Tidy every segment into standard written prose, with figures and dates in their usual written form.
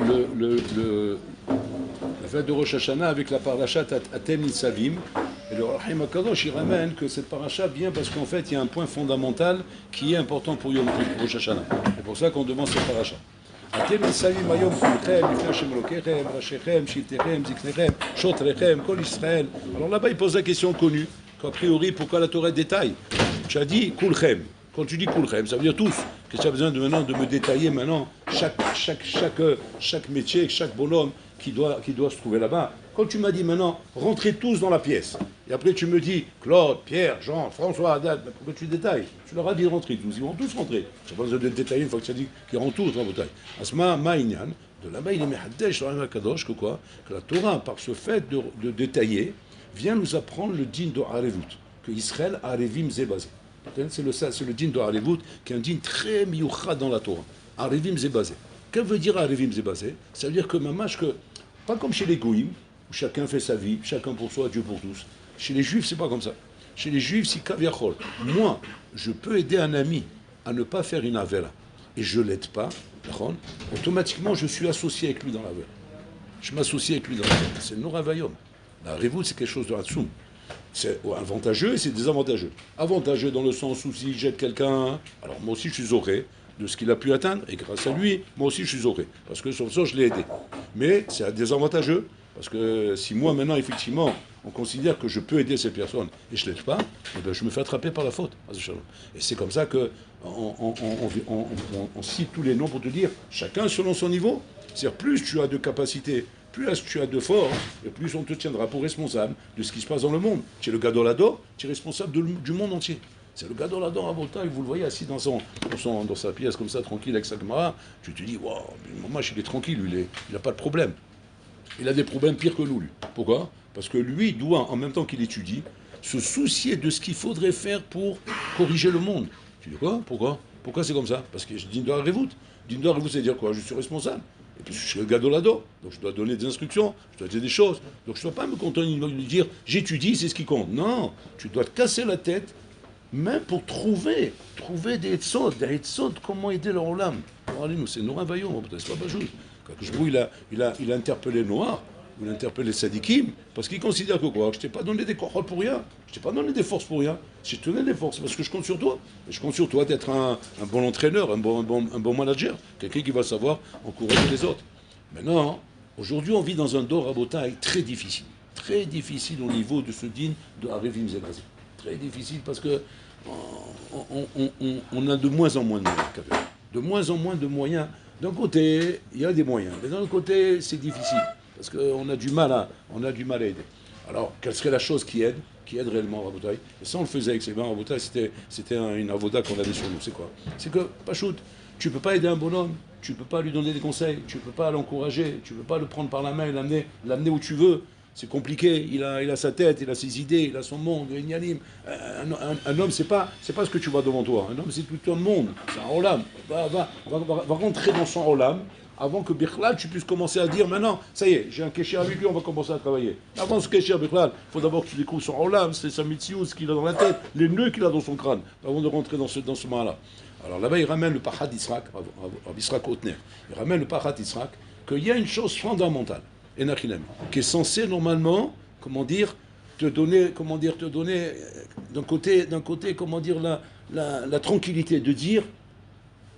la fête de Rosh Hashanah avec la parashat Atem Nitzavim. Et le Rahim HaKadosh, il ramène que cette paracha vient parce qu'en fait, il y a un point fondamental qui est important pour Yom Kippur, pour Rosh Hashanah. C'est pour ça qu'on demande cette paracha. Atem Nitzavim Hayom Kulchem, Lifnei Hashem Elokechem, Rashechem, Shiltechem, Ziknechem, Shotrechem, Kol Israël. Alors là-bas, il pose la question connue, qu'a priori, pourquoi la Torah détaille? Tu as dit Kulchem. Quand tu dis Kulchem, ça veut dire tous. Qu'est-ce que tu as besoin maintenant de me détailler maintenant chaque métier, chaque bonhomme qui doit se trouver là-bas? Quand tu m'as dit maintenant, rentrez tous dans la pièce, et après tu me dis, Claude, Pierre, Jean, François, Haddad, pourquoi tu détailles? Tu leur as dit de rentrer tous, ils vont tous rentrer. Je n'ai pas besoin de détailler une fois que tu as dit qu'ils rentrent tous dans la bataille. Asma Ma'inyan, de là-bas il est Mehaddesh, Kadosh, que quoi? Que la Torah, par ce fait de détailler, vient nous apprendre le din de Harevut, que Israël Harevim Zebazé. C'est le din de Harevut, qui est un din très mioucha dans la Torah. Harevim Zebazé. Qu'est-ce que veut dire Harevim Zebazé? Ça veut dire que mamash, que, pas comme chez les Goïms, où chacun fait sa vie, chacun pour soi, Dieu pour tous. Chez les Juifs, c'est pas comme ça. Chez les Juifs, si kaviachol, moi, je peux aider un ami à ne pas faire une avera, et je l'aide pas, automatiquement, je suis associé avec lui dans l'avera. Je m'associe avec lui dans l'avera. C'est le Noravayom. La Révout, c'est quelque chose de Hatsoum. C'est avantageux et c'est désavantageux. Avantageux dans le sens où s'il jette quelqu'un, alors moi aussi je suis zoré de ce qu'il a pu atteindre, et grâce à lui, moi aussi je suis zoré, parce que sur ça je l'ai aidé. Mais c'est désavantageux, parce que si moi maintenant effectivement on considère que je peux aider cette personne et je ne l'aide pas, eh bien, je me fais attraper par la faute. Et c'est comme ça que on cite tous les noms pour te dire, chacun selon son niveau. C'est-à-dire plus tu as de capacités, plus tu as de force, et plus on te tiendra pour responsable de ce qui se passe dans le monde. Tu es le Gadolado, tu es responsable du monde entier. C'est le Gadolado à Volta, et vous le voyez assis dans sa pièce comme ça, tranquille avec sa camarade. Tu te dis, waouh, maman, il est tranquille, lui, il n'a pas de problème. Il a des problèmes pires que nous, lui. Pourquoi? Parce que lui doit, en même temps qu'il étudie, se soucier de ce qu'il faudrait faire pour corriger le monde. Tu dis quoi? Pourquoi c'est comme ça? Parce que je dis Din Harevut. Din Harevut, c'est dire quoi? Je suis responsable. Et puis je suis le Gadolado, donc je dois donner des instructions, je dois dire des choses. Donc je ne dois pas me contenter de lui dire j'étudie, c'est ce qui compte. Non, tu dois te casser la tête, même pour trouver des hitzot, comment aider leur olam. Nous, c'est Noura Vaillon, c'est pas Bajoud. Quand il a interpellé Noir, il a interpellé Sadikim, parce qu'il considère que quoi? Je ne t'ai pas donné des corolles pour rien, je ne t'ai pas donné des forces pour rien. Si je te donne des forces, parce que je compte sur toi. Et je compte sur toi d'être un bon entraîneur, un bon manager, quelqu'un qui va savoir encourager les autres. Maintenant, aujourd'hui, on vit dans un dor rabotaï très difficile au niveau de ce din de Harevim Zebazé. Très difficile parce que on a de moins en moins de moyens. De moins en moins de moyens. D'un côté, il y a des moyens, mais d'un autre côté, c'est difficile, parce qu'on a du mal à aider. Alors, quelle serait la chose qui aide réellement Rabotaï? Et ça, on le faisait avec ces mains Rabotaï, c'était une avoda qu'on avait sur nous. C'est quoi? C'est que, Pachout, tu ne peux pas aider un bonhomme, tu ne peux pas lui donner des conseils, tu ne peux pas l'encourager, tu ne peux pas le prendre par la main et l'amener où tu veux. C'est compliqué, il a sa tête, il a ses idées, il a son monde, il anime. Un homme, c'est pas ce que tu vois devant toi. Un homme, c'est tout un monde, c'est un olam. Va rentrer dans son olam avant que Bichlal, tu puisses commencer à dire maintenant, ça y est, j'ai un kécher avec lui, on va commencer à travailler. Avant ce kécher Bichlal, il faut d'abord que tu découvres son olam, c'est sa mitziout, ce qu'il a dans la tête, les nœuds qu'il a dans son crâne, avant de rentrer dans ce moment-là. Alors là-bas, il ramène le Pachat d'Israël, Israël Kotner, il ramène le Pachat d'Israël, qu'il y a une chose fondamentale, qui est censé normalement, te donner d'un côté, la tranquillité de dire,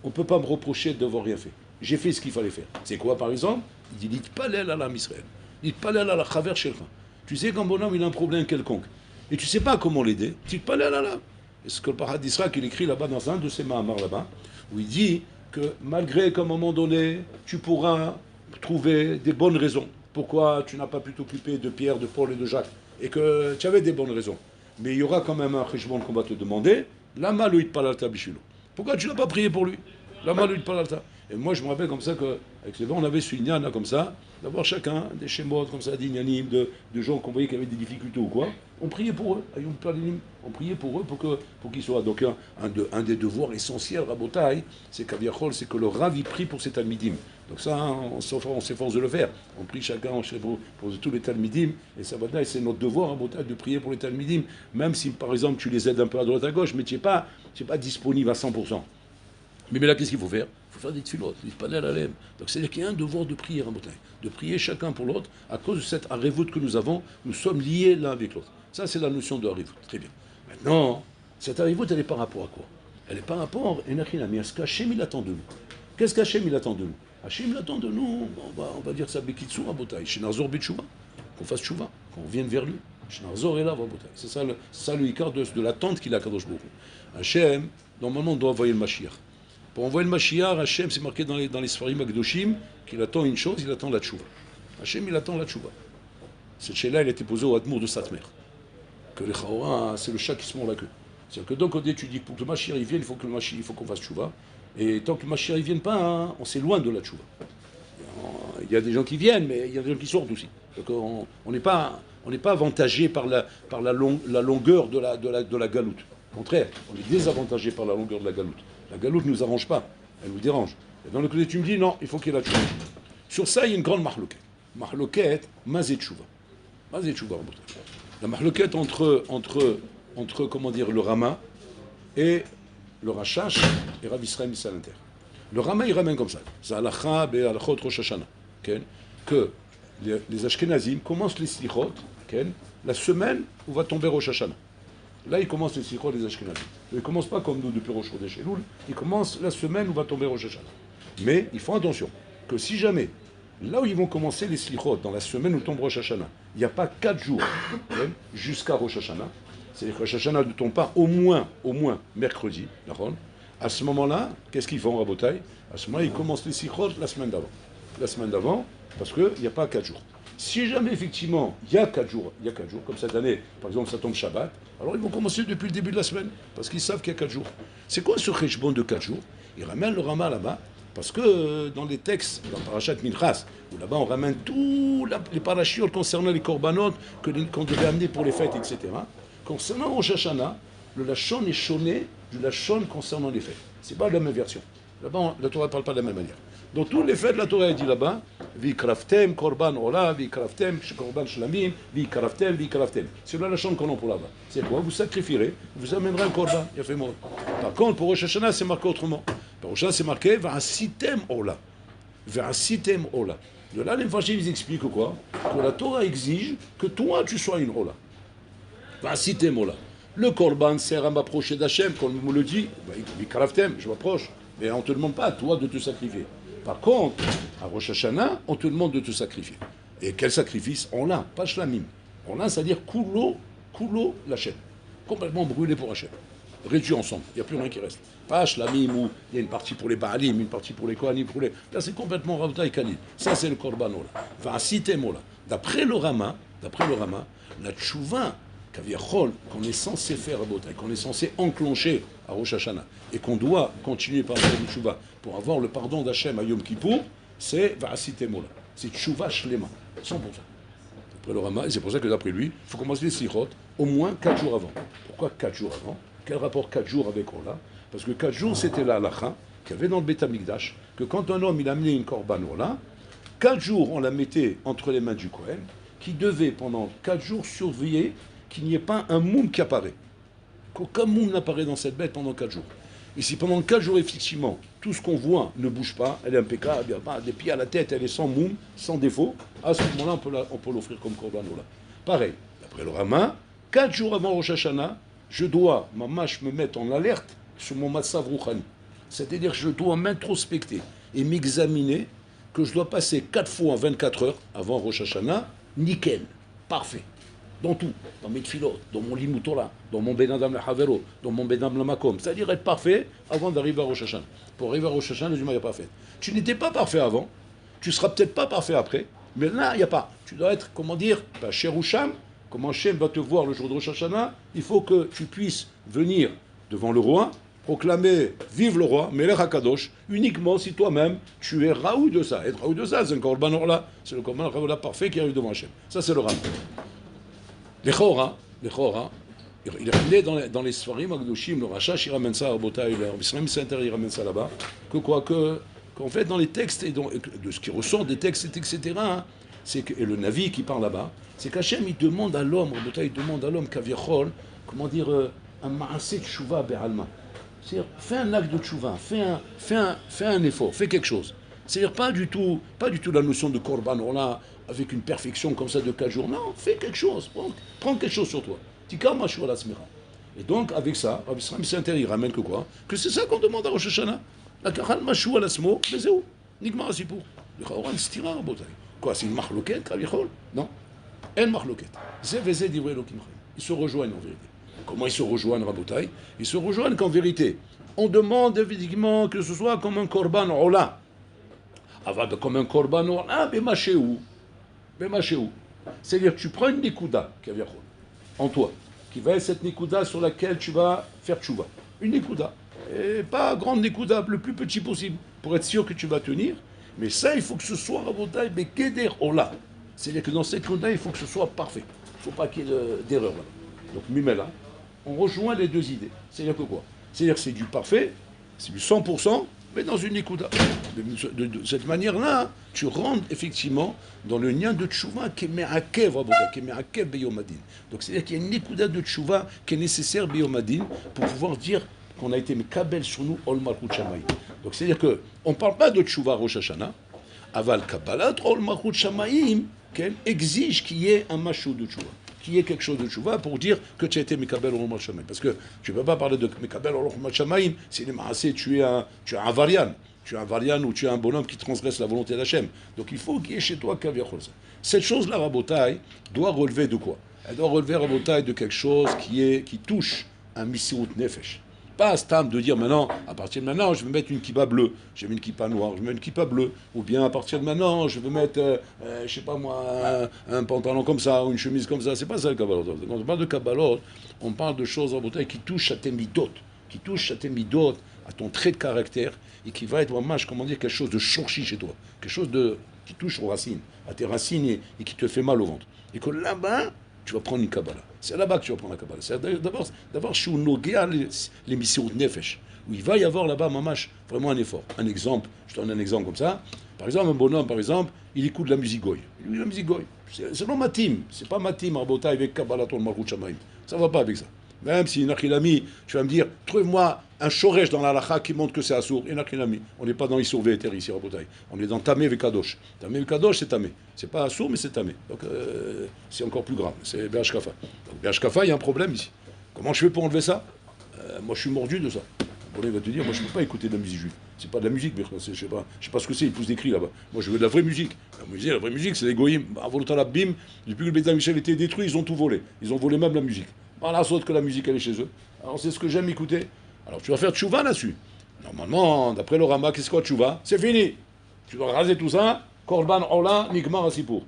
on ne peut pas me reprocher d'avoir rien fait. J'ai fait ce qu'il fallait faire. C'est quoi, par exemple? Il dit, Palel à l'âme Israël. Il Palel à la Chaver Shelcha. Tu sais qu'un bonhomme, il a un problème quelconque. Et tu ne sais pas comment l'aider. Tu dis, Palel à l'âme. Et ce que le Pachat d'Israël, il écrit là-bas dans un de ses mahamars là-bas, où il dit que malgré qu'à un moment donné, tu pourras trouver des bonnes raisons. Pourquoi tu n'as pas pu t'occuper de Pierre, de Paul et de Jacques, et que tu avais des bonnes raisons. Mais il y aura quand même un cheshbon qu'on va te demander, lama lo itpalalta bishvilo. Pourquoi tu n'as pas prié pour lui? Lama lo itpalalta. Et moi je me rappelle comme ça qu'avec les bons, on avait ce ignana comme ça, d'avoir chacun des schémas comme ça, d'ignanim, de gens qu'on voyait qui avaient des difficultés ou quoi. On priait pour eux, on priait pour eux pour qu'ils soient. Donc un des devoirs essentiels, Rabotaï, c'est que le Rav y prie pour ses talmidim. Donc ça, on s'efforce de le faire. On prie chacun pour tous les talmidim, et ça va, c'est notre devoir, Rabotaï, de prier pour les talmidim, même si par exemple tu les aides un peu à droite à gauche, mais tu n'es pas disponible à 100%. Mais là, qu'est-ce qu'il faut faire? Il faut faire des tfilot, l'itpalel alem. Donc c'est-à-dire qu'il y a un devoir de prière, de prier chacun pour l'autre. À cause de cette harivut que nous avons, nous sommes liés l'un avec l'autre. Ça, c'est la notion de harivut. Très bien. Maintenant, cette harivut, elle est par rapport à quoi? Elle est par rapport à ce qu'Hachem il attend de nous. Qu'est-ce qu'Hachem il attend de nous? Hachem il attend de nous, on va dire ça bekitsu rabotai, shenarzor b'tshuva, qu'on fasse tshuva, qu'on vienne vers lui. Shenarzor elav rabotai. C'est ça le ikar de l'attente qu'il a à Kadosh Baruch Hu. Hachem, normalement, on doit envoyer le Mashiach. Pour envoyer le Mashiach, Hachem, c'est marqué dans les Sfarim Akdoshim qu'il attend une chose, il attend la tshuva. Hachem, il attend la tshuva. Cette chez-là, elle a été posée au Admour de Satmer. Que les Chaora, c'est le chat qui se mord la queue. C'est-à-dire que donc, tu dis que pour que le Mashiach il vienne, il faut qu'on fasse tshuva. Et tant que le Mashiach ne vienne pas, hein, on s'éloigne de la tshuva. Il y a des gens qui viennent, mais il y a des gens qui sortent aussi. Donc on n'est pas avantagé par la longueur de la galoute. Au contraire, on est désavantagé par la longueur de la galoute. La galoute ne nous arrange pas, elle nous dérange. Et dans le côté, tu me dis, non, il faut qu'il y ait la tshuva. Sur ça, il y a une grande mahloket. Mahloket, mazet tshuva. Mazet tshuva, la mahloket entre, comment dire, le Rama et le Rashash et Rav Israël Misalinter. Le Rama, il ramène comme ça. C'est Halacha be'alachot Rosh Hashanah. Que les Ashkenazim commencent les slichot la semaine où va tomber Rosh Hashanah. Là, ils commencent les slichot des Ashkenazim. Ils ne commencent pas comme nous depuis Rosh Chodesh Elul. Ils commencent la semaine où va tomber Rosh Hashanah. Mais ils font attention que si jamais, là où ils vont commencer les slichot, dans la semaine où tombe Rosh Hashanah, il n'y a pas 4 jours jusqu'à Rosh Hashanah. C'est-à-dire que Rosh Hashanah ne tombe pas au moins mercredi. À ce moment-là, qu'est-ce qu'ils font, Rabotai? À ce moment-là, ils commencent les sikhot la semaine d'avant. La semaine d'avant, parce qu'il n'y a pas 4 jours. Si jamais, effectivement, il y a 4 jours, comme cette année, par exemple, ça tombe Shabbat, alors ils vont commencer depuis le début de la semaine, parce qu'ils savent qu'il y a 4 jours. C'est quoi ce cheshbon de 4 jours? Ils ramènent le Rama là-bas, parce que dans les textes, dans Parashat Minchas, où là-bas on ramène tous les parachutes concernant les korbanot qu'on devait amener pour les fêtes, etc. Concernant Rosh Hashanah, le Lachon est choné du Lachon concernant les fêtes. C'est pas la même version. Là-bas, la Torah ne parle pas de la même manière. Dans tous les fêtes, la Torah a dit là-bas, Vikraftem, Korban Ola, Vikraftem, Korban Shlamim, Vikraftem, Vikraftem. C'est le Lachon qu'on a pour là-bas. C'est quoi? Vous sacrifierez, vous amènerez un Korban. Il a fait mort. Par contre, pour Rosh Hashanah, c'est marqué autrement. Pour Rosh Hashanah, c'est marqué Va'asitem Ola. Va'asitem Ola. De là, les Mfashim, ils expliquent quoi? Que la Torah exige que toi, tu sois une Ola. Va'asitem Ola. Le Korban sert à m'approcher d'Hachem, comme on me le dit, Vikraftem, je m'approche. Mais on ne te demande pas à toi de te sacrifier. Par contre, à Rosh Hashanah, on te demande de te sacrifier. Et quel sacrifice? On l'a, pas shlamim. On l'a, c'est-à-dire kulo l'Hachem. Complètement brûlé pour Hachem. Réduit ensemble, il n'y a plus rien qui reste. Pas shlamim où il y a une partie pour les Baalim, une partie pour les Kohanim, Là, c'est complètement Raouta et Khalil. Ça, c'est le Korban Ola. Va'asitem Ola. D'après le Rama, la tchouva, qu'on est censé faire à Botaï, qu'on est censé enclencher à Rosh Hashanah, et qu'on doit continuer par le tchouva pour avoir le pardon d'Hachem à Yom Kippour, c'est Va'asitemola. C'est tchouva shlema, 100%. Après le Rama, et c'est pour ça que d'après lui, il faut commencer les sikhot au moins 4 jours avant. Pourquoi 4 jours avant? Quel rapport 4 jours avec Ola? Parce que 4 jours, c'était la halakha qu'il y avait dans le Beth Amikdash, que quand un homme il amenait une korban Ola, 4 jours on la mettait entre les mains du Kohen, qui devait pendant 4 jours surveiller qu'il n'y ait pas un moum qui apparaît. Qu'aucun moum n'apparaît dans cette bête pendant 4 jours. Et si pendant 4 jours, effectivement, tout ce qu'on voit ne bouge pas, elle est impeccable, il n'y a pas des pieds à la tête, elle est sans moum, sans défaut, à ce moment-là, on peut l'offrir comme korban ola. Pareil, d'après le Rama, 4 jours avant Rosh Hashanah, je dois, me mettre en alerte sur mon matzav rouchani. C'est-à-dire que je dois m'introspecter et m'examiner, que je dois passer 4 fois 24 heures avant Rosh Hashanah, nickel, parfait. Dans tout, dans mes tfilot, dans mon limoutola, dans mon benadam la havero, dans mon benadam la makom. C'est-à-dire être parfait avant d'arriver à Rosh Hashanah. Pour arriver à Rosh Hashanah, le Juma n'est pas fait. Tu n'étais pas parfait avant, tu seras peut-être pas parfait après, mais là, il n'y a pas. Tu dois être, comment dire, cher Oucham, comment Hachem va te voir le jour de Rosh Hashanah, il faut que tu puisses venir devant le roi, proclamer vive le roi, Melech HaKadosh, uniquement si toi-même tu es raoul de ça. Être raoul de ça, c'est un korban orla, c'est le korban orla parfait qui arrive devant Hachem. Ça, c'est le Rambam. Les Chora, il est ramené dans les Sfarim Akdoshim, le Rashash, il ramène ça à Botaï, le Israël Center, il ramène ça là-bas, qu'en fait, dans les textes, et de ce qui ressort des textes, etc., et le Navi qui parle là-bas, c'est qu'Hachem, il demande à l'homme, Botaï, il demande à l'homme, Kaviachol, comment dire, un Maaseh Tshuva Be'alma. C'est-à-dire, fais un acte de tchouva, fais un effort, fais quelque chose. C'est-à-dire, pas du tout la notion de korban, là, avec une perfection comme ça de 4 jours. Non, fais quelque chose, prends quelque chose sur toi. Tikar mashou ala smira. Et donc, avec ça, Rabbi Israël Sainter, il ramène que quoi? Que c'est ça qu'on demande à Rosh Hashanah. La kachal mashou ala smo, mais c'est où? Nigmar asipour. Le chaoran stira rabotay. Quoi, c'est une marloquette, Rabbi Chol? Non. El marloquette. Zé vezé divrei Elokim chayim. Ils se rejoignent en vérité. Comment ils se rejoignent, Rabotai? Ils se rejoignent qu'en vérité, on demande évidemment que ce soit comme un korban ola. Comme un korban ola, bemachéou. C'est-à-dire que tu prends une nikuda, en toi, qui va être cette nikuda sur laquelle tu vas faire tchouva. Une nikuda. Et pas grande nikuda, le plus petit possible, pour être sûr que tu vas tenir. Mais ça, il faut que ce soit, Rabotai, bekeder ola. C'est-à-dire que dans cette nikuda, il faut que ce soit parfait. Il ne faut pas qu'il y ait d'erreur. Donc, Mimela, on rejoint les deux idées. C'est-à-dire que quoi? C'est-à-dire que c'est du parfait, c'est du 100%, mais dans une écoute. De cette manière-là, tu rentres effectivement dans le lien de tchouva qui est me'akev, qui est me'akev beyomadin. Donc c'est-à-dire qu'il y a une écoute de tchouva qui est nécessaire beyomadin pour pouvoir dire qu'on a été mekabel sur nous ol malchut shamayim. Donc c'est-à-dire qu'on ne parle pas de tchouva Rosh Hashanah, aval kabbalat ol malchut shamayim exige qu'il y ait un machou de tchouva, qu'il y ait quelque chose de tchouva pour dire que tu as été Mekabel Orol Shamayim. Parce que tu ne peux pas parler de Mekabel Orol Shamayim si tu es un varian. Tu es un varian ou tu es un bonhomme qui transgresse la volonté d'Hachem. Donc il faut qu'il y ait chez toi Kaviachol. Cette chose-là, Rabotai, doit relever de quoi? Elle doit relever, Rabotai, de quelque chose qui touche un Misirut Nefesh. Pas stam de dire maintenant, à partir de maintenant, je vais mettre une kippa bleue, je vais mettre une kippa noire, je vais mettre une kippa bleue, ou bien à partir de maintenant, je vais mettre, je sais pas moi, un pantalon comme ça, ou une chemise comme ça. C'est pas ça le kabbalot. Quand on parle de kabbalot, on parle de choses en bouteille qui touchent à tes midot, à ton trait de caractère, et qui va être vraiment, comment dire, quelque chose de shorchi chez toi, quelque chose qui touche aux racines, à tes racines et qui te fait mal au ventre. Et que là-bas, tu vas prendre une Kabbalah. C'est là-bas que tu vas prendre la Kabbalah. C'est d'abord, chez Unogea, les Misirut Nefesh, où il va y avoir là-bas, mamash, vraiment un effort. Un exemple, je te donne un exemple comme ça. Par exemple, un bonhomme, il écoute de la musique goy. Il écoute de la musique goy. C'est non matim. C'est pas matim, Arbota, avec Kabbalah, ton Malchut Shamayim. Ça va pas avec ça. Même si Nachilami, tu vas me dire, trouve-moi un shoresh dans la lacha qui montre que c'est assour. Et Nachilami, on n'est pas dans Issour Véter ici, Rabotai. On est dans Tamé Vekadosh. Tamé Vekadosh, c'est Tamé. C'est pas assour, mais c'est Tamé. Donc c'est encore plus grave. C'est Be'ashkafa. Donc Be'ashkafa, il y a un problème ici. Comment je fais pour enlever ça? Moi, je suis mordu de ça. Bon, il va te dire, moi, je ne peux pas écouter de la musique juive. C'est pas de la musique, mais je sais pas ce que c'est. Il pousse des cris là-bas. Moi, je veux de la vraie musique. La vraie musique, c'est les goyim. Bim. Depuis que le Beth Michel était détruit, ils ont tout volé. Ils ont volé même la musique. Par la sorte que la musique, elle est chez eux. Alors, c'est ce que j'aime écouter. Alors, tu vas faire tchouva là-dessus. Normalement, d'après le Rama, qu'est-ce quoi tchouva? C'est fini. Tu dois raser tout ça. Korban Ola, Nigmar Asipour.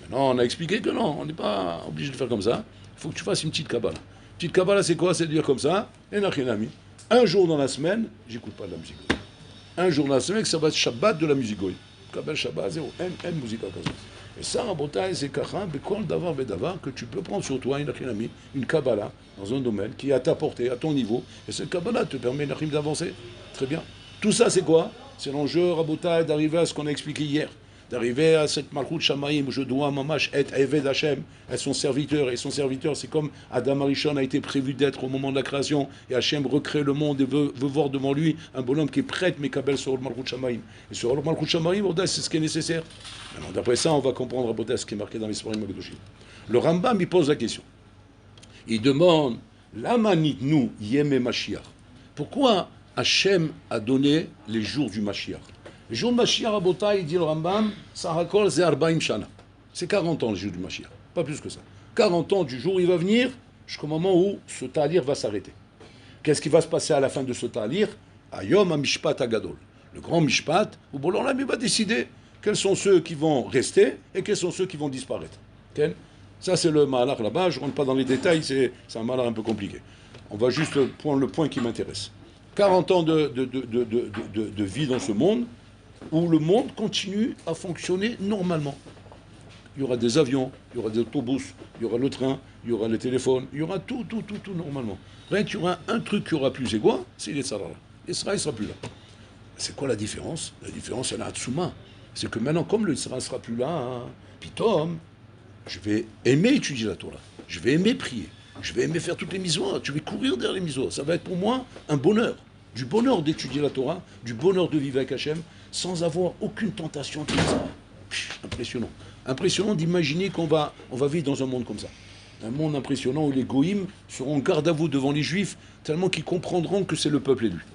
Maintenant, on a expliqué que non, on n'est pas obligé de faire comme ça. Il faut que tu fasses une petite Kabbalah. Petite Kabbalah, c'est quoi? C'est de dire comme ça. Et Nachinami. Un jour dans la semaine, j'écoute pas de la musique. Un jour dans la semaine, ça va être Shabbat de la musique goy. Kabel Shabbat, zéro. En musique à cause. Et ça, en Bretagne, c'est Kacham, Bekol Davar Bedavar, que tu peux prendre sur toi une Kabbalah dans un domaine qui est à ta portée, à ton niveau. Et cette Kabbalah te permet d'avancer. Très bien. Tout ça, c'est quoi? C'est l'enjeu, Rabotai, d'arriver à ce qu'on a expliqué hier. D'arriver à cette Malchut Shamayim où je dois, mamash, être Eved Hashem, être son serviteur. Et son serviteur, c'est comme Adam Arishon a été prévu d'être au moment de la création. Et Hashem recrée le monde et veut voir devant lui un bonhomme qui est prêt, Mekabel sur le Malchut Shamayim. Et sur le Malchut Shamayim, c'est ce qui est nécessaire. Alors, d'après ça, on va comprendre ce qui est marqué dans l'Isparim Akedoshim. Le Rambam, il pose la question. Il demande, Lamanit nous, Yeme Mashiach. Pourquoi Hashem a donné les jours du Mashiach? Les jours de Mashiach, Rabotai, il dit le Rambam, Sarakol, c'est Arbaim Shana. C'est 40 ans, les jours du Mashiach. Pas plus que ça. 40 ans du jour où il va venir, jusqu'au moment où ce talir va s'arrêter. Qu'est-ce qui va se passer à la fin de ce talir? Ayom Mishpat Agadol. Le grand Mishpat, où Bolan va décider quels sont ceux qui vont rester et quels sont ceux qui vont disparaître. Okay? Ça, c'est le malach là-bas. Je ne rentre pas dans les détails, c'est un malach un peu compliqué. On va juste prendre le point qui m'intéresse. 40 ans de vie dans ce monde, où le monde continue à fonctionner normalement. Il y aura des avions, il y aura des autobus, il y aura le train, il y aura les téléphones, il y aura tout normalement. Rien qu'il y aura un truc qui aura plus égoi, c'est les Sarara. L'Israël ne sera plus là. C'est quoi la différence? La différence, c'est la Hatsuma. C'est que maintenant, comme le Israël ne sera plus là, Pitom, je vais aimer étudier la Torah, je vais aimer prier, je vais aimer faire toutes les mitzvot, je vais courir derrière les mitzvot. Ça va être pour moi un bonheur. du bonheur d'étudier la Torah, du bonheur de vivre avec Hachem, sans avoir aucune tentation. Impressionnant. Impressionnant d'imaginer qu'on va vivre dans un monde comme ça. Un monde impressionnant où les goïms seront garde à vous devant les juifs, tellement qu'ils comprendront que c'est le peuple élu.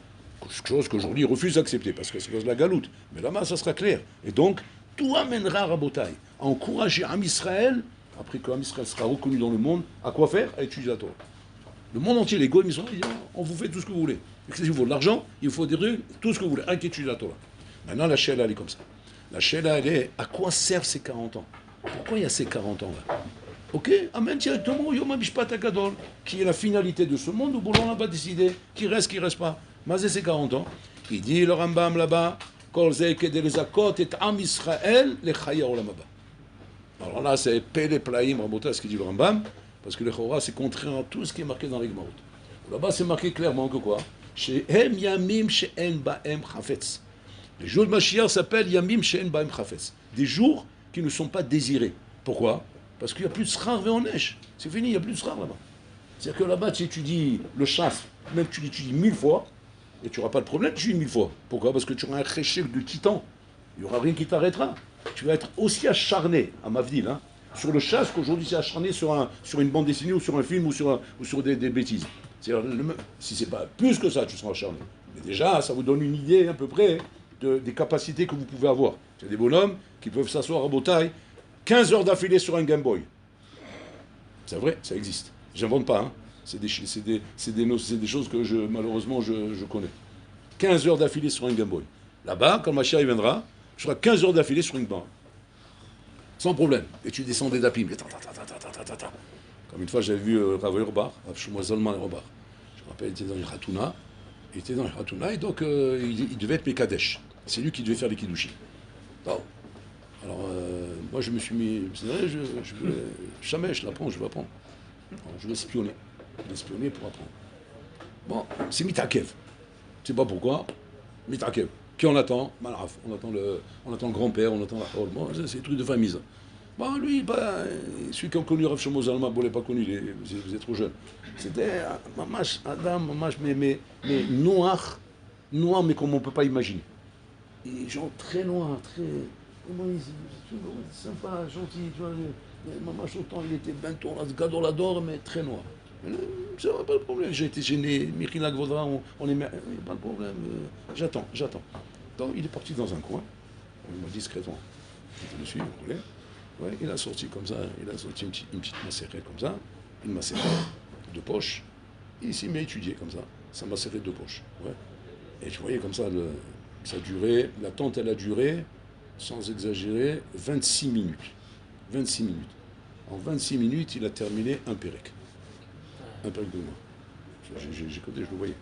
Chose qu'aujourd'hui ils refusent d'accepter, parce que c'est cause de la galoute. Mais là-bas, ça sera clair. Et donc, tout amènera Rabotai à encourager Am Israël, après que Am Israël sera reconnu dans le monde, à quoi faire? À étudier la Torah. Le monde entier, les goïms, ils disent, on vous fait tout ce que vous voulez. Il vous faut de l'argent, il vous faut des rues, tout ce que vous voulez, avec étudier la Torah. Maintenant, la Sheila, elle est comme ça. La Sheila, elle est, à quoi servent ces 40 ans? Pourquoi il y a ces 40 ans-là? Ok, amène directement au Yom HaMishpat HaGadol, qui est la finalité de ce monde où Boulon n'a pas décidé qui reste pas. Mazé, c'est 40 ans. Il dit, le Rambam là-bas, Kol Zeh Kedei Lezakot et Am Israël le Chaya Olam Haba. Alors là, c'est Pele Plaim, Rabotai, ce qu'il dit le Rambam, parce que le Chora, c'est contraire à tout ce qui est marqué dans les Gemaot. Là-bas, c'est marqué clairement que quoi? Shehem Yamim She'en Ba'em Chafetz. Les jours de Mashiach s'appellent Yamim She'en Ba'em Chafetz. Des jours qui ne sont pas désirés. Pourquoi? Parce qu'il n'y a plus de srar en neige. C'est fini, il n'y a plus de srar là-bas. C'est-à-dire que là-bas, tu étudies le chasse, même tu l'étudies 1000 fois, et tu n'auras pas de problème, tu étudies 1000 fois. Pourquoi? Parce que tu auras un réchec de titan. Il n'y aura rien qui t'arrêtera. Tu vas être aussi acharné, à Mavdil, sur le chasse qu'aujourd'hui c'est acharné sur une bande dessinée ou sur un film ou sur des bêtises. Si c'est pas plus que ça, tu seras acharné. Mais déjà, ça vous donne une idée à peu près des capacités que vous pouvez avoir. Il y a des bonhommes qui peuvent s'asseoir à Botaï 15 heures d'affilée sur un Game Boy. C'est vrai, ça existe. J'invente pas, C'est des choses que malheureusement je connais. 15 heures d'affilée sur un Game Boy. Là-bas, quand ma chérie viendra, je serai 15 heures d'affilée sur une barre. Sans problème. Et tu descends des dapim. Comme une fois, j'avais vu Rav Urbar, Rav Shmuel Zalman Urbar. Je me rappelle, il était dans les Hatouna. Et donc il devait être Mekadesh. C'est lui qui devait faire les Kiddushim. Bon. Alors, moi, je me suis mis... C'est vrai, jamais je l'apprends, je vais apprendre. Alors, je vais espionner. Je vais espionner pour apprendre. Bon, c'est Mitakev. Je ne sais pas pourquoi. Mitakev. Qui on attend? Malraf. On attend le grand-père, on attend la Hol. Bon, c'est des trucs de famille, ça. Bon, lui, celui qui a connu Rav Shlomo Zalman, vous ne l'avez pas connu, vous êtes trop jeune. C'était Mamash, Adam, Mamash, mais noir, mais comme on ne peut pas imaginer. Et gens très noirs, très... sympa, gentil, tu vois. Maman, autant il était benton, Gadol adore, mais très noir. C'est pas de problème, j'ai été gêné, Michilak Vodra, on est... Pas de problème, j'attends. Donc il est parti dans un coin, discrètement. Je le suis, vous voulez. Ouais, il a sorti comme ça, une petite macérette comme ça, une macérette de poche, et il s'est mis à étudier comme ça, sa macérette de poche. Ouais. Et je voyais comme ça, ça durait, l'attente elle a duré, sans exagérer, 26 minutes. 26 minutes. En 26 minutes, il a terminé un pérec. Un pérec de moi. J'ai côté, je le voyais.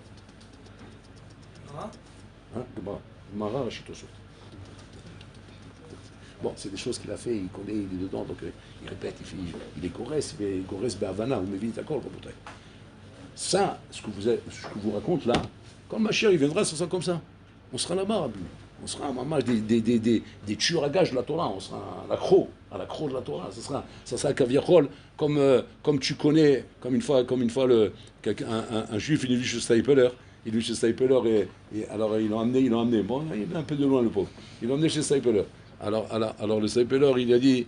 Mara Rachitosot. Bon, c'est des choses qu'il a fait, il connaît, il est dedans, donc il répète, il est Gorès Be'avana, ou Mevin Takol, ça, ce que vous raconte là, quand ma chère il viendra, ça sera comme ça. On sera là-bas, on sera des tueurs à gages de la Torah, on sera à la croc de la Torah, ça sera Kaviachol, comme tu connais, comme une fois un juif, il est venu chez Stapler, et alors ils l'ont emmené, bon, il est un peu de loin le pauvre, ils l'ont emmené chez Stapler. Alors le Stapler, il a dit,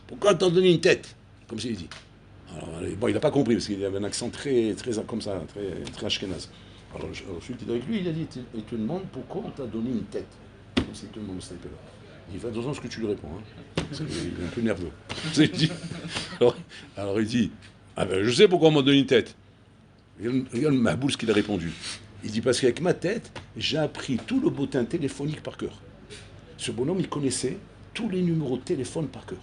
pourquoi t'as donné une tête? Comme ça il dit. Alors, bon, il n'a pas compris, parce qu'il avait un accent très comme ça, très ashkénaze. Alors celui qui est avec lui, il a dit, il te demande pourquoi on t'a donné une tête. Comme ça, il te demande le Stapler. Il fait attention à ce que tu lui réponds, parce qu'il est un peu nerveux. Alors il dit, ah ben, je sais pourquoi on m'a donné une tête. Regarde Mahboul, ce qu'il a répondu. Il dit, parce qu'avec ma tête, j'ai appris tout le bottin téléphonique par cœur. Ce bonhomme, il connaissait tous les numéros de téléphone par cœur.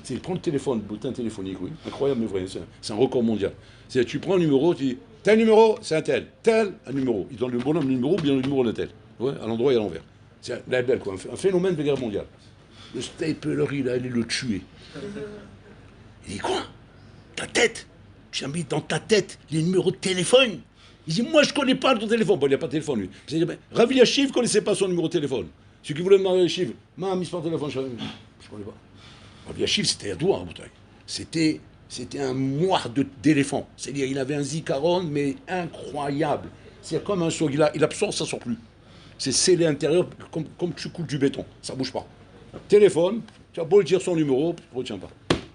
Il prend le téléphone, le bottin téléphonique, oui, incroyable mais vrai, c'est un record mondial. C'est-à-dire, tu prends le numéro, tu dis, tel numéro, c'est un tel, un numéro. Il donne le bonhomme le numéro, bien le numéro d'un tel. Ouais, à l'endroit et à l'envers. C'est la belle, quoi, un phénomène de guerre mondiale. Le Stapler, il allait le tuer. Il dit, quoi? Ta tête? Tu as mis dans ta tête les numéros de téléphone? Il dit, moi, je ne connais pas ton téléphone. Bon, il n'y a pas de téléphone, lui. Il dit, Rav Yashiv ne connaissait pas son numéro de téléphone. Celui qui voulait me marier Yashiv, mis par téléphone, je ne connais pas. Rav Yashiv, c'était à Doua, en bouteille. C'était C'était un moire d'éléphant. C'est-à-dire, il avait un zikaron, mais incroyable. C'est comme un souk, il absorbe, ça ne sort plus. C'est scellé à l'intérieur, comme tu coules du béton. Ça ne bouge pas. Téléphone, tu as beau le dire son numéro, tu ne retiens pas.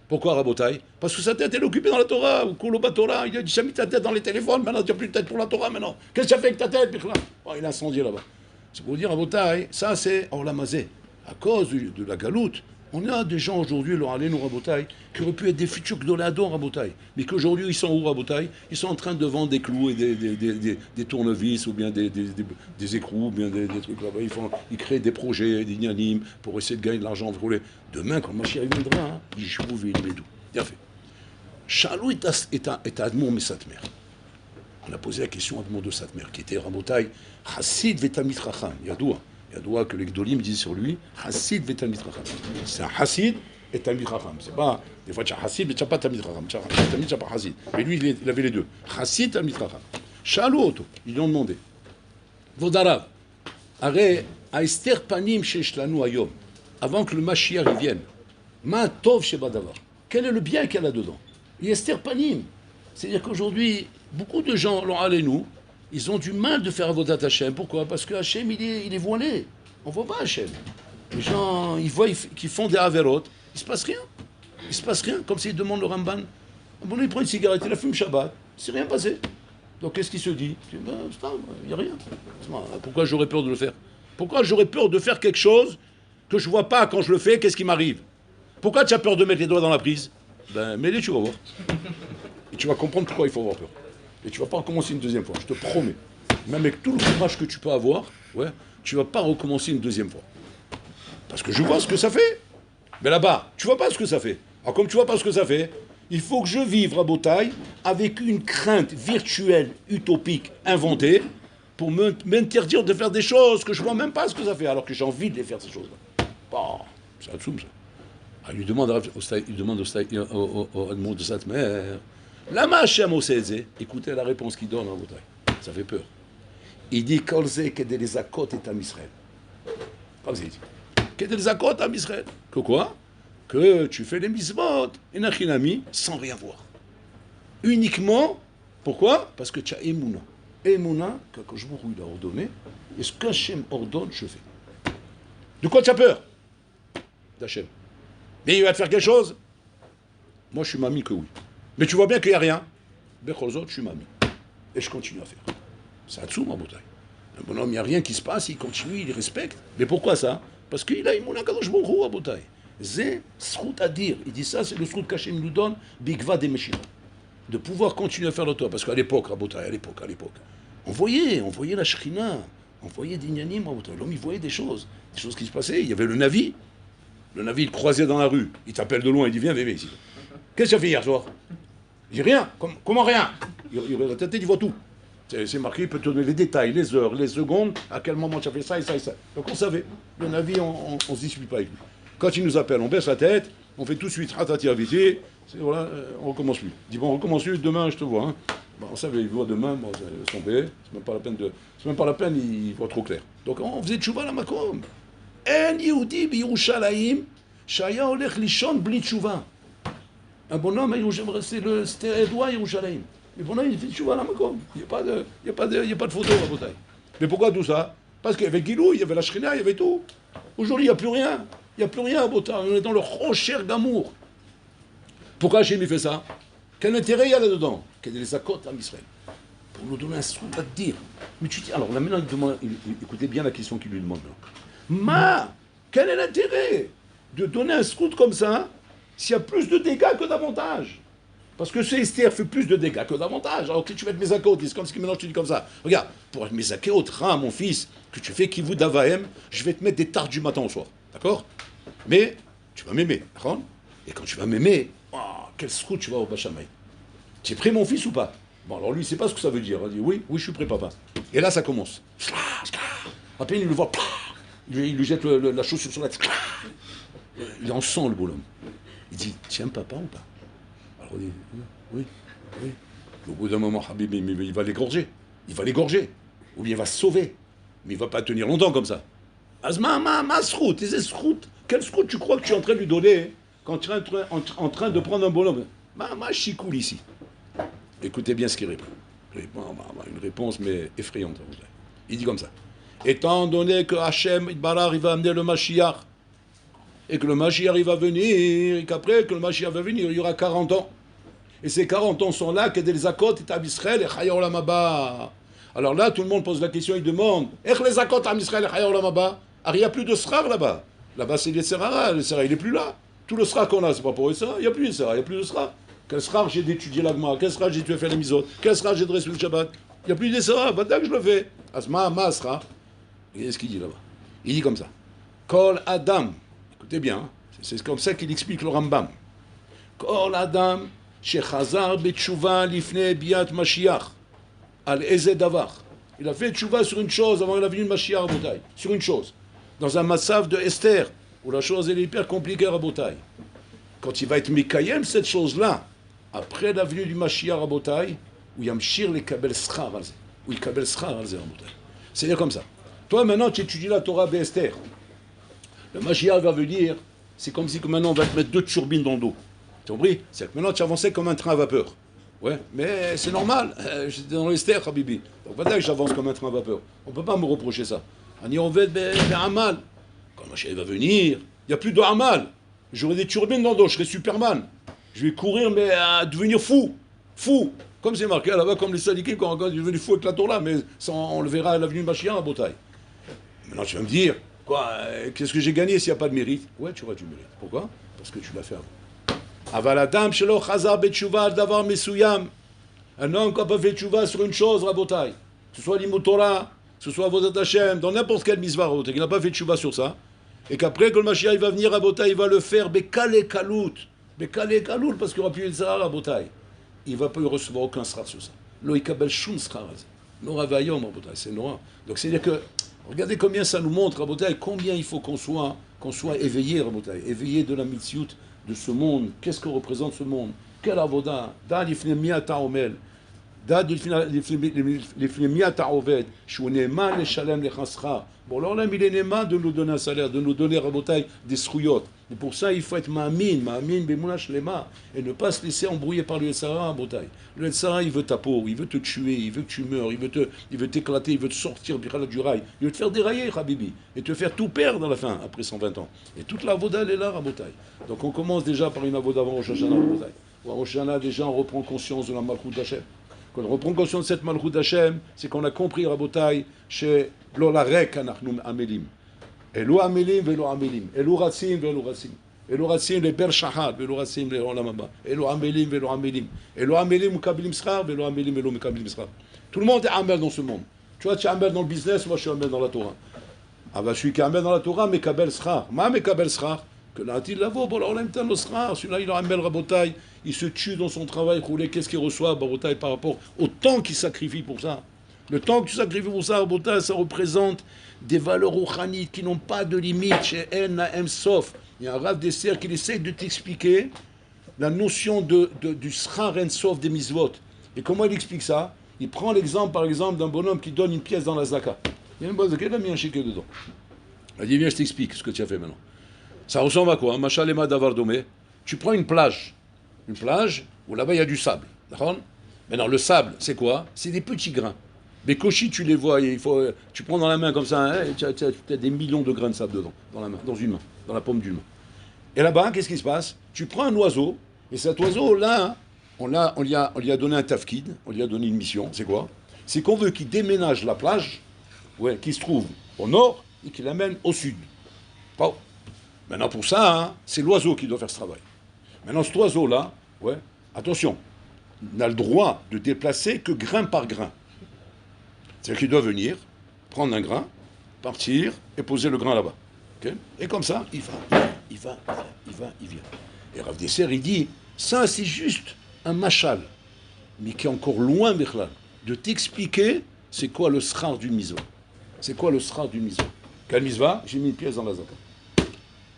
Pourquoi Rabotaï? Parce que sa tête elle est occupée dans la Torah, ou Koloba Torah, il a dit, j'ai mis ta tête dans les téléphones, maintenant tu n'as plus de tête pour la Torah maintenant. Qu'est-ce que tu as fait avec ta tête, Bichla? Oh, il a incendié là-bas. C'est pour dire Rabotaï, ça c'est Orlamazé. À cause de la galoute, on a des gens aujourd'hui, leur allé nous Rabotaï, qui auraient pu être des futurs Gdoladons Rabotaï, mais qu'aujourd'hui ils sont où Rabotaï? Ils sont en train de vendre des clous et des tournevis, ou bien des écrous, ou bien des trucs là-bas. Ils créent des projets, des inanimes, pour essayer de gagner de l'argent. Demain, quand Mashiach viendra, hein, ils jouent et ils médou. Bien fait. Chalou est Admon Mesatmer. On a posé la question à Admon de Satmer, qui était Rabotaï, Hassid Vetamit Racham, Yadoua. Yadoua que les Gdolim disent sur lui, Hassid Vetamit Racham. C'est un Hassid et Tamit Racham. C'est pas, des fois tu as Hassid, mais tu n'as pas Tamit Racham. Tu n'as pas Hassid. Mais lui, il avait les deux. Hassid, Tamit Racham. Chalou Oto, ils lui ont demandé, Vodarav, Aré, Aester Panim Sheshlanu Ayom, avant que le Mashiach y vienne, Ma Tov Shebadavar. Quel est le bien qu'elle a dedans? Yester Panim. C'est-à-dire qu'aujourd'hui, beaucoup de gens, nous, ils ont du mal de faire Avodat Hashem. Pourquoi? Parce que Hashem, il est voilé. On ne voit pas Hashem. Les gens, ils voient qu'ils font des Averot. Il ne se passe rien. Il ne se passe rien. Comme s'ils demandent le Ramban. Bon, il prend une cigarette, il la fume Shabbat. Il ne s'est rien passé. Donc qu'est-ce qu'il se dit? Il n'y a rien. Pourquoi j'aurais peur de le faire? Pourquoi j'aurais peur de faire quelque chose que je ne vois pas quand je le fais? Qu'est-ce qui m'arrive? Pourquoi tu as peur de mettre les doigts dans la prise? Ben, mets-les, tu vas voir. Et tu vas comprendre pourquoi il faut avoir peur. Et tu ne vas pas recommencer une deuxième fois, je te promets. Même avec tout le courage que tu peux avoir, ouais, tu ne vas pas recommencer une deuxième fois. Parce que je vois ce que ça fait. Mais là-bas, tu ne vois pas ce que ça fait. Alors comme tu ne vois pas ce que ça fait, il faut que je vive à Botaï avec une crainte virtuelle, utopique, inventée, pour m'interdire de faire des choses que je ne vois même pas ce que ça fait, alors que j'ai envie de les faire, ces choses-là. Bon, c'est un tsoum, ça. Il demande au Admon de Satmer, Lama Hashem Oseze, écoutez la réponse qu'il donne en Botaï. Ça fait peur. Il dit, Kolze Kedelezakot et Am Israël. Comme ça, il dit. Kedelezakot Am Israël. Que quoi? Que tu fais les mitzvot, et Nachinami, sans rien voir. Uniquement, pourquoi? Parce que tu as Emouna. Emouna, que je vous il a ordonné, et ce qu'Hachem ordonne, je fais. De quoi tu as peur? D'Hachem. Mais il va te faire quelque chose? Moi, je suis mamie que oui. Mais tu vois bien qu'il n'y a rien. Bechol je suis mamie. Et je continue à faire. C'est Hatsoum, ma bouteille. Un bonhomme, il n'y a rien qui se passe, il continue, il respecte. Mais pourquoi ça? Parce qu'il a Imouna Kadosh Baruch Hu, ma bouteille. C'est srout à dire. Il dit ça, c'est le srout qu'Hachem nous donne, Bigva des Meshira. De pouvoir continuer à faire le toit. Parce qu'à l'époque, Rabotai, à l'époque, on voyait la Shrina, on voyait des Nyanim, Rabotai. L'homme, il voyait des choses qui se passaient. Il y avait le Navi. Le Navi, il croisait dans la rue. Il t'appelle de loin, il dit, viens, bébé, ici. Qu'est-ce que tu as fait hier soir? Il dit, rien. Comment rien? Il regarde la tête, il voit tout. C'est marqué, il peut te donner les détails, les heures, les secondes, à quel moment tu as fait ça et ça et ça. Donc on savait. Le Navi, on ne se dispute pas avec lui. Quand il nous appelle, on baisse la tête, on fait tout de suite, ratati aviti, voilà, on recommence plus. Il dit, bon, on recommence plus, demain, je te vois. Hein. Bon, on savait, il voit demain, bon, c'est tombé, c'est même pas la peine, il voit trop clair. Donc on faisait tchouva la makom. En Yehudi b'Yerushalayim, shaya olech lishon bli tchouva. Un bonhomme, c'était Edouard Yerushalayim. Le bonhomme, il fait tchouva la makom. Il n'y a pas de photo à Botaï. Mais pourquoi tout ça? Parce qu'il y avait Gilou, il y avait la Shrina, il y avait tout. Aujourd'hui, il n'y a plus rien. Il n'y a plus rien à Botaï. On est dans le rocher d'amour. Pourquoi Hachem fait ça? Quel intérêt il y a là-dedans? Quel est les accords à Israël? Pour nous donner un son à te dire. Mais tu dis, alors là maintenant, écoutez bien la question qu'il lui demande. Quel est l'intérêt de donner un scout comme ça s'il y a plus de dégâts que d'avantages? Parce que ce Esther fait plus de dégâts que d'avantages. Alors que tu vas être Mezakot, c'est comme ce que maintenant tu dis comme ça. Regarde, pour être Mezakot, mon fils, que tu fais Kivou d'Avahem, je vais te mettre des tartes du matin au soir. D'accord? Mais tu vas m'aimer, d'accord? Et quand tu vas m'aimer, quel scout tu vas au Bachamay. Tu es prêt, mon fils, ou pas? Bon, alors lui, il ne sait pas ce que ça veut dire. Il dit oui, je suis prêt, papa. Et là, ça commence. À peine il le voit, il lui jette la chaussure sur la tête. Il en sent le bonhomme. Il dit, tiens, papa ou pas? Alors il dit, oui. Au bout d'un moment, Habib, il va l'égorger. Ou bien il va se sauver. Mais il ne va pas tenir longtemps comme ça. Ma sroute, quel sroute tu crois que tu es en train de lui donner quand tu es en train de prendre un bonhomme? Ma chicoule ici. Écoutez bien ce qu'il répond. Une réponse, mais effrayante. Il dit comme ça. Étant donné que Hachem, Barar, il va amener le Mashiach, et que le Mashiach, il va venir, et qu'après que le Mashiach va venir, il y aura 40 ans. Et ces 40 ans sont là, que des Zakot, et Israël, et Chaya Olam Haba. Alors là, tout le monde pose la question, il demande, Ech les Zakot, Israël, et Chaya Olam Haba. Alors il n'y a plus de Srar là-bas. Là-bas, c'est les Serara. Le Serara, il n'est plus là. Tout le Srar qu'on a, c'est pas pour ça. Il n'y a plus de Serara, il n'y a plus de Srar. Quel Srar j'ai d'étudier l'Agma? Quel Srar j'ai de faire les Mizot? Quel Srar j'ai de rester le Shabbat? Il n'y a plus de Serara. Badak, je le fais. Asma, ma Srar. Qu'est-ce qu'il dit là-bas? Il dit comme ça. Kol Adam. Écoutez bien, hein. C'est comme ça qu'il explique le Rambam. Kol Adam, shechazar betchouva lifne biat Mashiach. Al eze davar. Il a fait tchouva sur une chose avant la venue de Mashiach à Botaï. Sur une chose. Dans un massav de Esther, où la chose est hyper compliquée à Botaï. Quand il va être Mikayem, cette chose-là, après la venue du Mashiach à Botaï, où Yamshir les kabel schar alze. Où il kabel schar alze à Botaï. C'est-à-dire comme ça. Toi, maintenant, tu étudies la Torah d'Esther. Le Mashiach va venir, c'est comme si que maintenant on va te mettre 2 turbines dans le dos. Tu as compris? C'est que maintenant tu avançais comme un train à vapeur. Ouais, mais c'est normal. J'étais dans l'Esther, Habibi. Donc pas que j'avance comme un train à vapeur. On ne peut pas me reprocher ça. On va être Amal. Quand le Mashiach va venir, il n'y a plus de Amal. J'aurai des turbines dans le dos, je serai Superman. Je vais courir, mais à devenir fou. Fou. Comme c'est marqué là-bas, comme les sadikim, quand ils sont devenus fous avec la Torah, mais ça, on le verra à l'avenue de Mashiach à Botaï. Maintenant, tu vas me dire, quoi, qu'est-ce que j'ai gagné s'il n'y a pas de mérite? Ouais, tu auras du mérite. Pourquoi? Parce que tu l'as fait avant. Avaladam shelo chazar betchouva davar mesuyam. Un homme qui n'a pas fait tchouva sur une chose, Rabotai, que ce soit l'imut Torah, que ce soit Avodat Hashem, dans n'importe quel misvah, Rabotai, qui n'a pas fait tchouva sur ça, et qu'après que le Mashiach il va venir, Rabotai, il va le faire bekale kalout, parce qu'il n'y aura plus de Zahar, Rabotai. Il ne va pas recevoir aucun srar sur ça. Lo ikabel shum srar. Nora vayom, Rabotai, c'est Nora. Donc c'est-à-dire que, regardez combien ça nous montre, Rabotai, combien il faut qu'on soit éveillé, Rabotai, éveillé de la mitzvot de ce monde. Qu'est-ce que représente ce monde? Quel avoda? Da lifnei miata omel. Da lifnei miata oved. Shu ne'eman leshalem lechascha. Bon, alors là, il est ne'eman de nous donner un salaire, de nous donner, Rabotai, des srouyot. Et pour ça, il faut être ma'amin bemouna shlema, et ne pas se laisser embrouiller par le Yetzara, Rabotai. Le Yetzara, il veut ta peau, il veut te tuer, il veut que tu meurs, il veut t'éclater, il veut te sortir du rail, il veut te faire dérailler, Habibi, et te faire tout perdre à la fin, après 120 ans. Et toute la avoda, elle est là, Rabotai. Donc on commence déjà par une avoda avant Rosh Hashanah, Rabotai. Au Rosh Hashanah, déjà, on reprend conscience de la Malchut d'Hachem. Quand on reprend conscience de cette Malchut d'Hachem, c'est qu'on a compris, Rabotai, chez Lolarek Anachnum Amelim. Elo Amelim, Velo Amelim. Elo Ratsim, Velo Ratsim. Elo Ratsim, le Ber Shahad, Velo Ratsim, le Olam Haba. Elo Amelim, Velo Amelim. Elo Amelim, Mukabilim Srar, Velo Amelim, Velo Mukabilim Srar. Tout le monde est Amel dans ce monde. Tu vois, tu es Amel dans le business, moi je suis Amel dans la Torah. Ah bah, je suis Amel dans la Torah, Mekabel Srar. Ma Mekabel Srar. Que l'a-t-il là-bas? Bon, on aime tant le Srar. Celui-là, il a Amel Rabotai. Il se tue dans son travail, roulé. Qu'est-ce qu'il reçoit, Rabotai, par rapport au temps qu'il sacrifie pour ça? Le temps que tu sacrifies pour ça, Rabotai, ça représente des valeurs rouchanites qui n'ont pas de limite. Chez En Naem Sof. Il y a un Rav d'Esther qui essaie de t'expliquer la notion du Srar En Sof des Mizvot. Et comment il explique ça? Il prend l'exemple, par exemple, d'un bonhomme qui donne une pièce dans la Zaka. Il y a une bonne Zaka, il a mis un chéquier dedans. Il dit, viens, je t'explique ce que tu as fait maintenant. Ça ressemble à quoi? Machalema Davardomé. Tu prends une plage où là-bas il y a du sable. D'accord? Maintenant, le sable, c'est quoi? C'est des petits grains. Les cochis, tu les vois, tu prends dans la main comme ça, hein, et tu as des millions de grains de sable dedans, dans la main, dans une main, dans la paume d'une main. Et là-bas, qu'est-ce qui se passe? Tu prends un oiseau, et cet oiseau-là, on lui a donné un tafkid, on lui a donné une mission, c'est quoi? C'est qu'on veut qu'il déménage la plage, qui se trouve au nord, et qu'il l'amène au sud. Bon. Maintenant, pour ça, hein, c'est l'oiseau qui doit faire ce travail. Maintenant, cet oiseau-là, attention, n'a le droit de déplacer que grain par grain. C'est-à-dire qu'il doit venir, prendre un grain, partir et poser le grain là-bas. Okay? Et comme ça, il vient. Et Rav Desser, il dit, ça c'est juste un machal, mais qui est encore loin, Bichlal, de t'expliquer c'est quoi le srar d'une mitzvah. C'est quoi le srar d'une mitzvah? Quelle mitzvah? J'ai mis une pièce dans la zaka.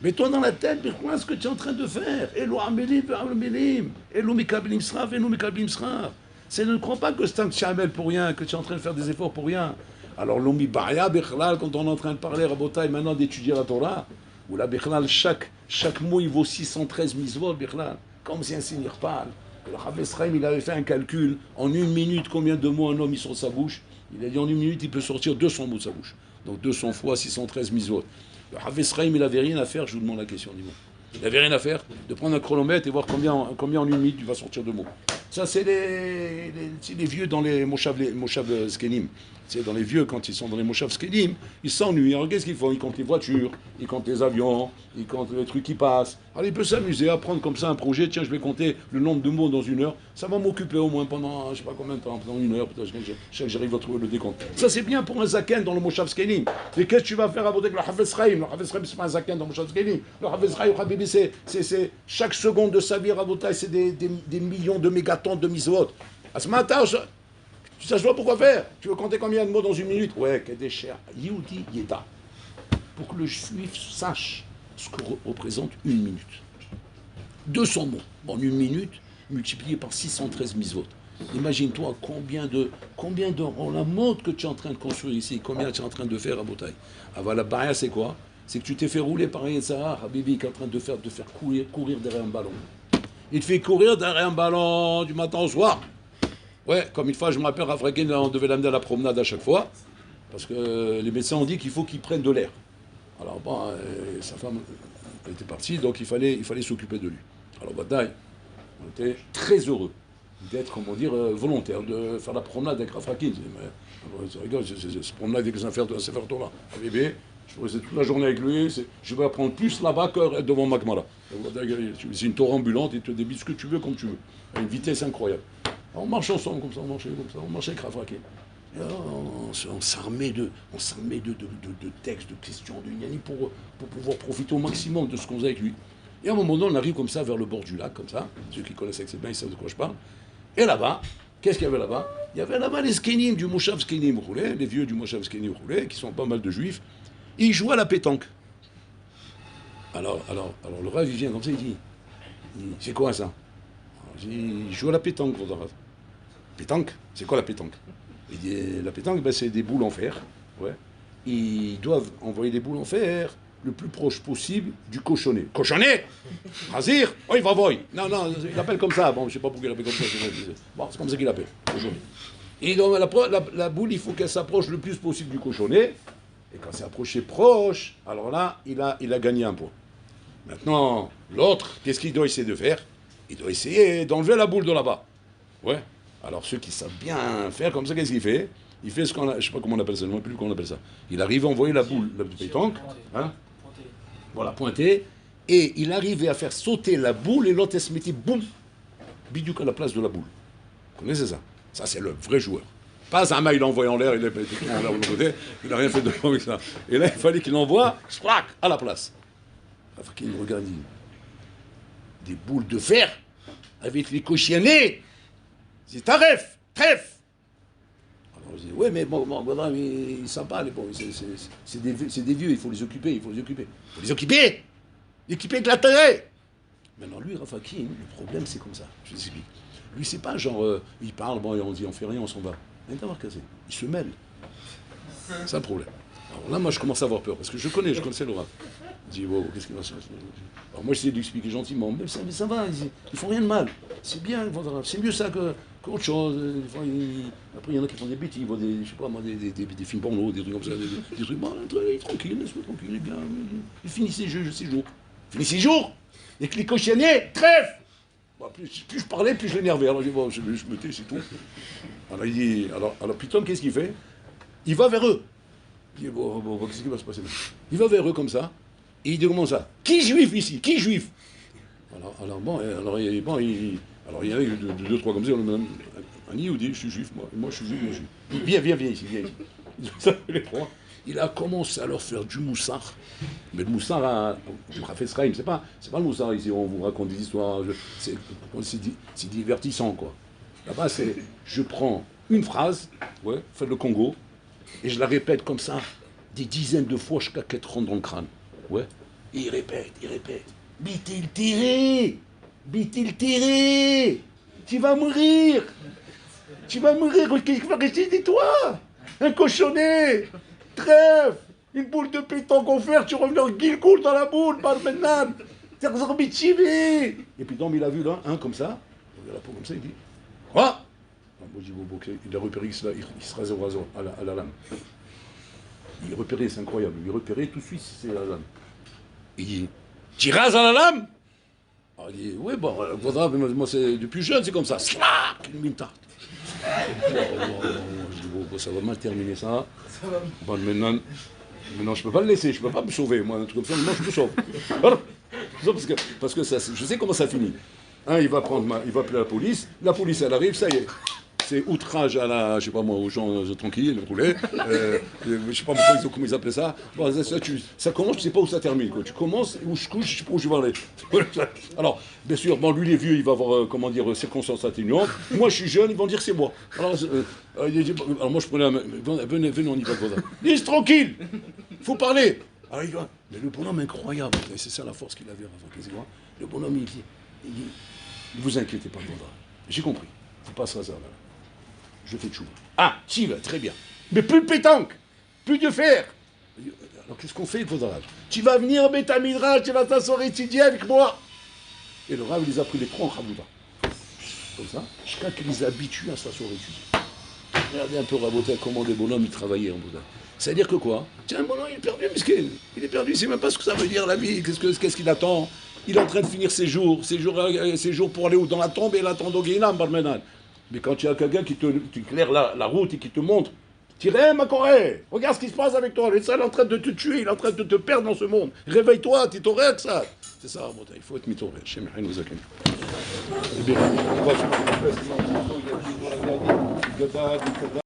Mets-toi dans la tête, Bichlal, ce que tu es en train de faire. Elo amelim, amelim. Elo mikablim sraf, elo mikablim sraf. C'est ne crois pas que c'est un tchamel pour rien, que tu es en train de faire des efforts pour rien. Alors l'omi baya Bichlal, quand on est en train de parler Rabotai maintenant d'étudier la Torah, où là Bichlal, chaque mot il vaut 613 mitzvot Bichlal, comme si un signe parle. Le Chafetz Chaim, il avait fait un calcul, en une minute, combien de mots un homme il sort de sa bouche. Il a dit en une minute, il peut sortir 200 mots de sa bouche. Donc 200 fois 613 mitzvot. Le Chafetz Chaim, il n'avait rien à faire, je vous demande la question, dis-moi. Il n'avait rien à faire de prendre un chronomètre et voir combien en une minute il va sortir de mots. Ça, c'est les vieux dans les Moshav Zkenim. C'est dans les vieux, quand ils sont dans les Moshav Zkenim, ils s'ennuient. Alors qu'est-ce qu'ils font? Ils comptent les voitures, ils comptent les avions, ils comptent les trucs qui passent. Alors il peut s'amuser à prendre comme ça un projet. Tiens, je vais compter le nombre de mots dans une heure. Ça va m'occuper au moins pendant, je ne sais pas combien de temps, pendant une heure. Peut-être que j'arrive à trouver le décompte. Ça, c'est bien pour un zaken dans le Moshav Zkenim. Et qu'est-ce que tu vas faire avec le Chafetz Chaim? Le Chafetz Chaim, c'est pas un zaken dans le Moshav Zkenim. Le Chafetz Chaim, Habibi, c'est chaque seconde de sa vie, Rabotai, c'est des millions de mégatons de mitzvot. À ce matin, tu sais pas pourquoi faire. Tu veux compter combien de mots dans une minute? Ouais, Kedesher, Yehudi Yeda. Pour que le juif sache ce que représente une minute. 200 mots en une minute, multiplié par 613 mitzvot. Imagine-toi combien de la mode que tu es en train de construire ici, combien tu es en train de faire à Botaï. Avant la barrière, c'est quoi? C'est que tu t'es fait rouler par un Yetzirah, Habibi, qui est en train de faire courir derrière un ballon. Il te fait courir derrière un ballon du matin au soir. Ouais, comme une fois, je me rappelle, Rafrakin, on devait l'amener à la promenade à chaque fois, parce que les médecins ont dit qu'il faut qu'il prenne de l'air. Alors bon, sa femme elle était partie, donc il fallait s'occuper de lui. Alors Badaï, on était très heureux d'être, comment dire, volontaire, de faire la promenade avec Rafrakin. C'est rigolo, c'est promenade avec les affaires de la Sefer Torah. Bébé, je restais toute la journée avec lui, je vais apprendre plus là-bas que devant Makmala. C'est une torah ambulante, il te débite ce que tu veux, comme tu veux, à une vitesse incroyable. Alors on marche ensemble, comme ça, on marchait avec Rafrakin. Et alors, on s'armait de textes, de questions, de Yanni pour pouvoir profiter au maximum de ce qu'on faisait avec lui. Et à un moment donné, on arrive comme ça vers le bord du lac, comme ça. Ceux qui connaissent assez bien, ils savent de quoi je parle. Et là-bas, qu'est-ce qu'il y avait là-bas? Il y avait là-bas les Skenim du Moshav Skenim roulés, les vieux du Moshav Skenim roulés, qui sont pas mal de juifs. Et ils jouaient à la pétanque. Alors le Rav, il vient comme ça, il dit c'est quoi ça? Il joue à la pétanque, votre Rav. Pétanque? C'est quoi la pétanque? Il dit la pétanque, ben, c'est des boules en fer. Ouais. Ils doivent envoyer des boules en fer le plus proche possible du cochonnet. Cochonnet? Razir? Oh, il va voyer. Non, il appelle comme ça. Bon, je ne sais pas pourquoi il appelle comme ça. Bon, c'est comme ça qu'il appelle. Cochonnet. Et donc, la boule, il faut qu'elle s'approche le plus possible du cochonnet. Et quand c'est approché proche, alors là, il a gagné un point. Maintenant, l'autre, qu'est-ce qu'il doit essayer de faire? Il doit essayer d'enlever la boule de là-bas. Ouais. Alors ceux qui savent bien faire comme ça, qu'est-ce qu'il fait? Il fait ce qu'on a, je ne sais pas comment on appelle ça, je ne sais plus comment on appelle ça. Il arrive à envoyer la boule, la pétanque, hein? Voilà, pointer, et il arrivait à faire sauter la boule et l'autre elle se mettait, boum, bidouc à la place de la boule. Vous connaissez ça? Ça c'est le vrai joueur. Pas un mec, il l'a envoyé en l'air, il a pété en l'air de l'autre côté, il n'a rien fait de bon avec ça. Et là, il fallait qu'il l'envoie, slack, à la place. Enfin, qu'il me regarde, des boules de fer avec les cochiennés. C'est trèfle. Alors je dis, ouais, mais bon, ils ne savent pas, les bons, c'est des vieux, il faut les occuper. Il faut les occuper! Équiper avec l'intérêt! Maintenant, lui, Rafakin, le problème, c'est comme ça, je vous explique. Lui, c'est pas genre, il parle, bon, on dit, on fait rien, on s'en va. Il vient d'avoir cassé. Il se mêle. C'est un problème. Alors là, moi, je commence à avoir peur, parce que je connaissais le Rav. Je dis, wow, qu'est-ce qui va se passer? Alors moi, j'essaie d'expliquer gentiment, mais ça va, ils font rien de mal. C'est bien, c'est mieux ça qu'autre chose. Après, il y en a qui font des bêtises, ils voient des, je sais pas moi, des films porno, des trucs comme ça, des trucs, bon, tranquille, laisse-le tranquille, il est bien. Il finit ses jours. Et que les cochonnets, trèfle. Bon, plus je parlais, plus je l'énervais. Alors bon, je me tais, c'est tout. Alors il dit, alors Python, qu'est-ce qu'il fait? Il va vers eux. Il dit, bon, qu'est-ce qui va se passer là? Il va vers eux comme ça, et il dit comment ça? Qui juif ici? Qui juif? Alors il y en a deux, trois comme ça, un Yehudi, je suis juif, moi je suis juif, Viens ici. Les trois. Il a commencé à leur faire du moussard. Mais le moussard, du Chafetz Chaim, c'est pas le moussard ici, on vous raconte des histoires, c'est divertissant, quoi. Là-bas, c'est, je prends une phrase, ouais, faites le Congo, et je la répète comme ça, des dizaines de fois jusqu'à qu'elle rentre dans le crâne. Ouais. Et il répète. Bitil tiré. Tu vas mourir. Qu'est-ce qui va rester de toi? Un cochonnet. Trèfle. Une boule de pétanque en fer, tu reviens en guilcoule dans la boule, pas maintenant. Et puis donc il a vu là, comme ça. regarde la peau comme ça, il dit quoi? Moi, je dis, bon, il a repéré que il se rasait au rasoir, à la lame. Il repérait, c'est incroyable, il repérait tout de suite, c'est la lame. Il dit, tu rases à la lame? Il dit, oui, bon, moi, c'est depuis jeune, c'est comme ça. Slack, une mine tarte. Je dis, bon, ça va mal terminer ça. Bon, maintenant, je peux pas le laisser, je peux pas me sauver, moi, un truc comme ça, maintenant, je me sauve. Parce que ça, je sais comment ça finit. Il va appeler la police, elle arrive, ça y est. C'est outrage à la, je sais pas moi, aux gens tranquilles, roulés. Je sais pas comment ils appellent ça. Bon, ça commence, tu sais pas où ça termine. Quoi. Tu commences, où je couche, je sais pas où je vais aller. Alors, bien sûr, bon, lui, il est vieux, il va avoir, circonstances atténuantes. Moi, je suis jeune, ils vont dire c'est moi. Alors moi, je prenais la main. Venez, on y va, voilà. Dis tranquille, faut parler. Alors, il va. Mais le bonhomme incroyable, et c'est ça la force qu'il avait avant. Le bonhomme, il dit, ne vous inquiétez pas, Vaudra. J'ai compris. Faut pas se hasard là. Je fais tchouva. Tu vas, très bien. Mais plus de pétanque, plus de fer. Alors qu'est-ce qu'on fait, Vaudra? Tu vas venir au Beth Midrash, tu vas t'asseoir étudier avec moi. Et le Rav, il les a pris les trois en Chabouda. Comme ça, chacun qui les habitue à s'asseoir étudier. Regardez un peu, Raboté, comment des bonhommes ils travaillaient en Bouddha. C'est-à-dire que quoi? Tiens, un bonhomme, il est perdu, miskin. Il est perdu, il ne sait même pas ce que ça veut dire, la vie. Qu'est-ce qu'il attend? Il est en train de finir ses jours pour aller où? Dans la tombe, et il attend au Guénam, Barmenan. Mais quand tu as quelqu'un qui t'éclaire la route et qui te montre, Tirez, ma Corée, regarde ce qui se passe avec toi. Il est en train de te tuer, il est en train de te perdre dans ce monde. Réveille-toi, tu t'aurais que ça. C'est ça, il faut être mitoré. Shem Hain Uzaken. Eh bien, on va faire